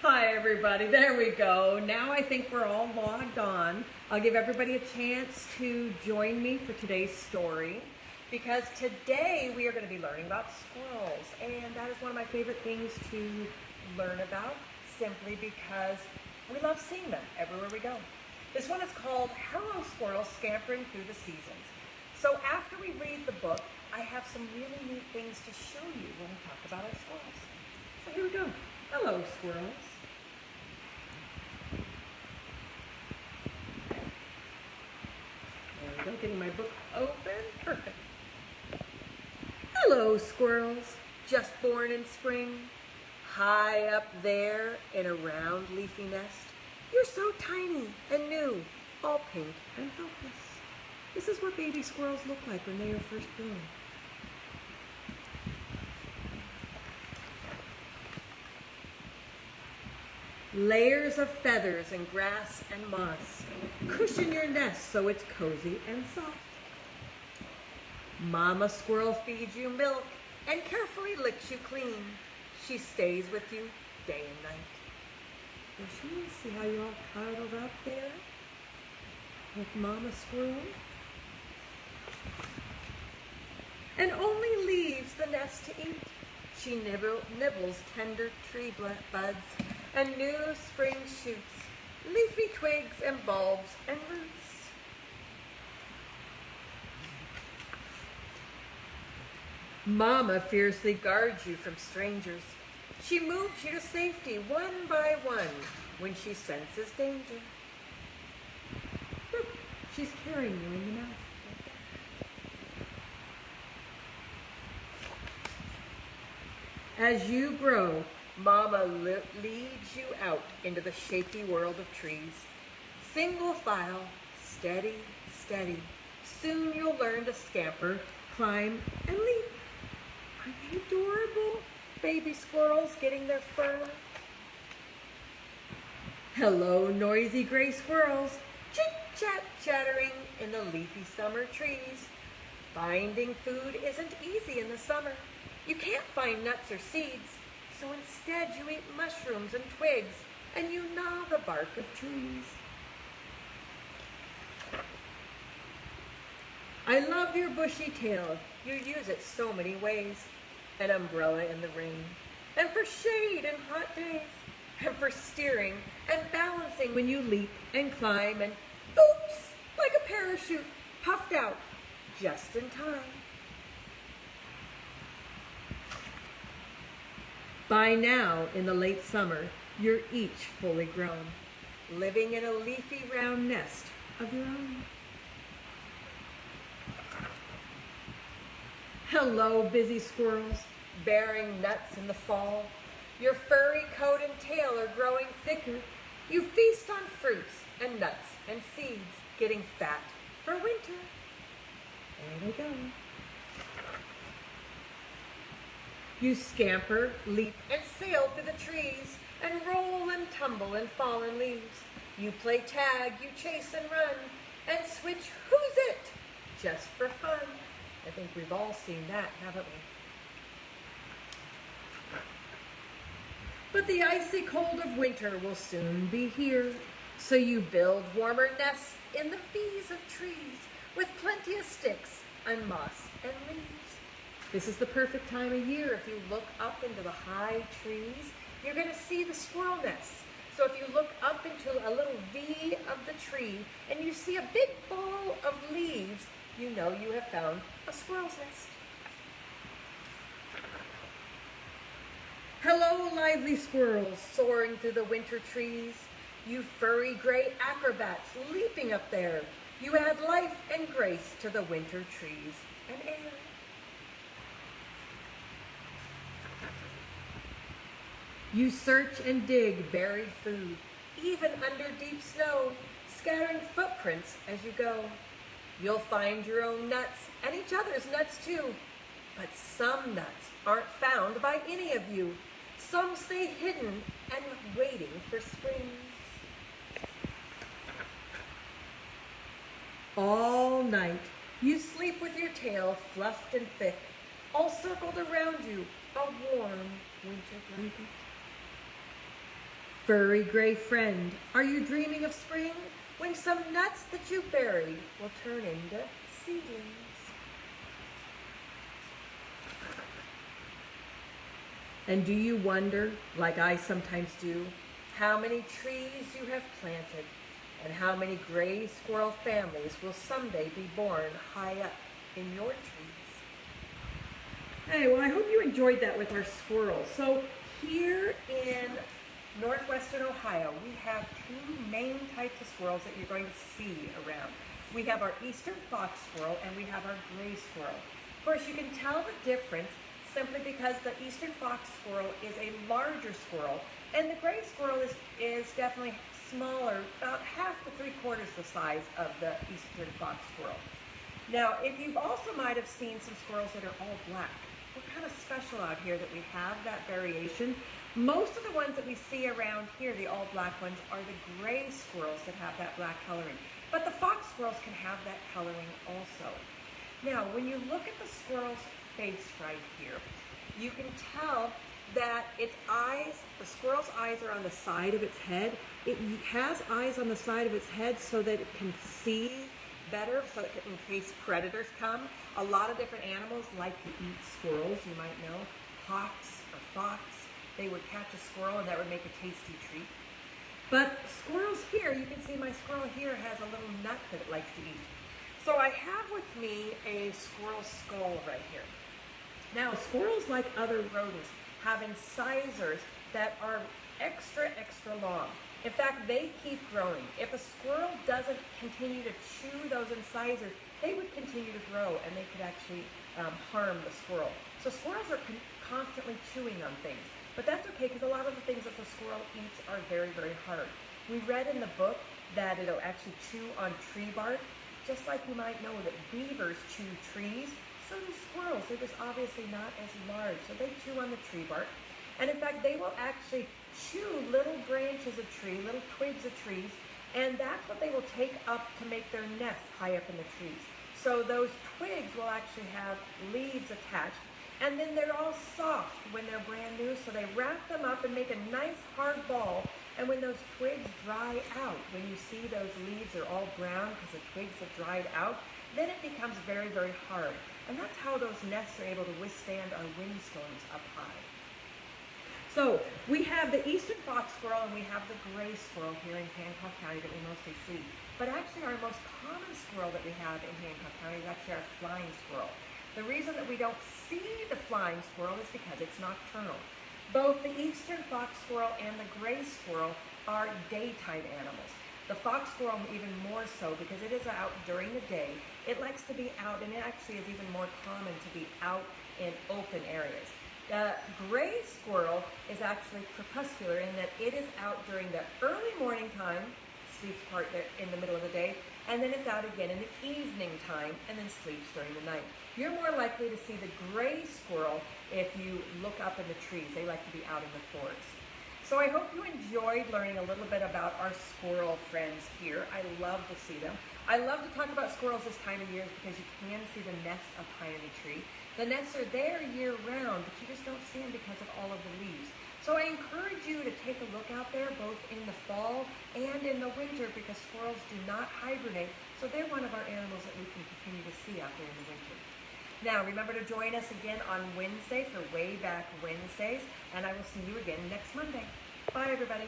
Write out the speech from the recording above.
Hi everybody, there we go. Now I think we're all logged on. I'll give everybody a chance to join me for today's story because today we are going to be learning about squirrels, and that is one of my favorite things to learn about simply because we love seeing them everywhere we go. This one is called Hello Squirrels, Scampering Through the Seasons. So after we read the book, I have some really neat things to show you when we talk about our squirrels. So here we go. Hello squirrels. Getting my book open. Perfect. Hello, squirrels, just born in spring. High up there in a round leafy nest. You're so tiny and new, all pink and helpless. This is what baby squirrels look like when they are first born. Layers of feathers and grass and moss cushion your nest so it's cozy and soft. Mama squirrel feeds you milk and carefully licks you clean. She stays with you day and night. And she wants to see how you all cuddled up there with Mama Squirrel. And only leaves the nest to eat. She nibbles tender tree buds and new spring shoots, leafy twigs and bulbs and roots. Mama fiercely guards you from strangers. She moves you to safety one by one when she senses danger. Look, she's carrying you in the mouth. As you grow, Mama leads you out into the shaky world of trees. Single file, steady, steady. Soon you'll learn to scamper, climb, and leap. Aren't they adorable? Baby squirrels getting their fur. Hello, noisy gray squirrels. Chit-chat chattering in the leafy summer trees. Finding food isn't easy in the summer. You can't find nuts or seeds. So instead you eat mushrooms and twigs, and you gnaw the bark of trees. I love your bushy tail. You use it so many ways. An umbrella in the rain, and for shade in hot days, and for steering and balancing when you leap and climb and oops, like a parachute, puffed out just in time. By now, in the late summer, you're each fully grown, living in a leafy round nest of your own. Hello, busy squirrels, bearing nuts in the fall. Your furry coat and tail are growing thicker. You feast on fruits and nuts and seeds, getting fat for winter. There they go. You scamper, leap, and sail through the trees, and roll and tumble in fallen leaves. You play tag, you chase and run, and switch who's it, just for fun. I think we've all seen that, haven't we? But the icy cold of winter will soon be here, so you build warmer nests in the bees of trees, with plenty of sticks and moss and leaves. This is the perfect time of year. If you look up into the high trees, you're going to see the squirrel nests. So if you look up into a little V of the tree and you see a big ball of leaves, you know you have found a squirrel's nest. Hello, lively squirrels soaring through the winter trees. You furry gray acrobats leaping up there. You add life and grace to the winter trees and air. You search and dig buried food, even under deep snow, scattering footprints as you go. You'll find your own nuts and each other's nuts too. But some nuts aren't found by any of you. Some stay hidden and waiting for spring. All night, you sleep with your tail fluffed and thick, all circled around you, a warm winter blanket. Furry gray friend, are you dreaming of spring? When some nuts that you buried will turn into seedlings. And do you wonder, like I sometimes do, how many trees you have planted and how many gray squirrel families will someday be born high up in your trees? Hey, well, I hope you enjoyed that with our squirrels. So here in northwestern Ohio, we have two main types of squirrels that you're going to see around. We have our eastern fox squirrel and we have our gray squirrel. Of course, you can tell the difference simply because the eastern fox squirrel is a larger squirrel and the gray squirrel is definitely smaller, about half to 3/4 the size of the eastern fox squirrel. Now, if you've also might have seen some squirrels that are all black, we're kind of special out here that we have that variation. Most of the ones that we see around here, the all black ones, are the gray squirrels that have that black coloring. But the fox squirrels can have that coloring also. Now, when you look at the squirrel's face right here, you can tell that its eyes, the squirrel's eyes are on the side of its head. It has eyes on the side of its head so that it can see better, so that in case predators come. A lot of different animals like to eat squirrels, you might know. Hawks or fox, they would catch a squirrel and that would make a tasty treat. But squirrels here, you can see my squirrel here has a little nut that it likes to eat. So I have with me a squirrel skull right here. Now, squirrels, like other rodents, have incisors that are extra long. In fact, they keep growing. If a squirrel doesn't continue to chew those incisors, they would continue to grow and they could actually harm the squirrel. So squirrels are constantly chewing on things. But that's okay because a lot of the things that the squirrel eats are very hard. We read in the book that it'll actually chew on tree bark, just like you might know that beavers chew trees. So do squirrels. They're just obviously not as large. So they chew on the tree bark. And in fact, they will actually chew little branches of tree, little twigs of trees, and that's what they will take up to make their nests high up in the trees. So those twigs will actually have leaves attached, and then they're all soft when they're brand new, so they wrap them up and make a nice hard ball. And when those twigs dry out, when you see those leaves are all brown because the twigs have dried out, then it becomes very hard. And that's how those nests are able to withstand our windstorms up high. So we have the eastern fox squirrel and we have the gray squirrel here in Hancock County that we mostly see. But actually our most common squirrel that we have in Hancock County is actually our flying squirrel. The reason that we don't see the flying squirrel is because it's nocturnal. Both the eastern fox squirrel and the gray squirrel are daytime animals. The fox squirrel even more so because it is out during the day. It likes to be out, and it actually is even more common to be out in open areas. The gray squirrel is actually crepuscular in that it is out during the early morning time, sleeps part there in the middle of the day, and then it's out again in the evening time and then sleeps during the night. You're more likely to see the gray squirrel if you look up in the trees. They like to be out in the forest. So I hope you enjoyed learning a little bit about our squirrel friends here. I love to see them. I love to talk about squirrels this time of year because you can see the nests up high in the tree. The nests are there year-round, but you just don't see them because of all of the leaves. So I encourage you to take a look out there both in the fall and in the winter because squirrels do not hibernate, so they're one of our animals that we can continue to see out there in the winter. Now, remember to join us again on Wednesday for Way Back Wednesdays, and I will see you again next Monday. Bye, everybody.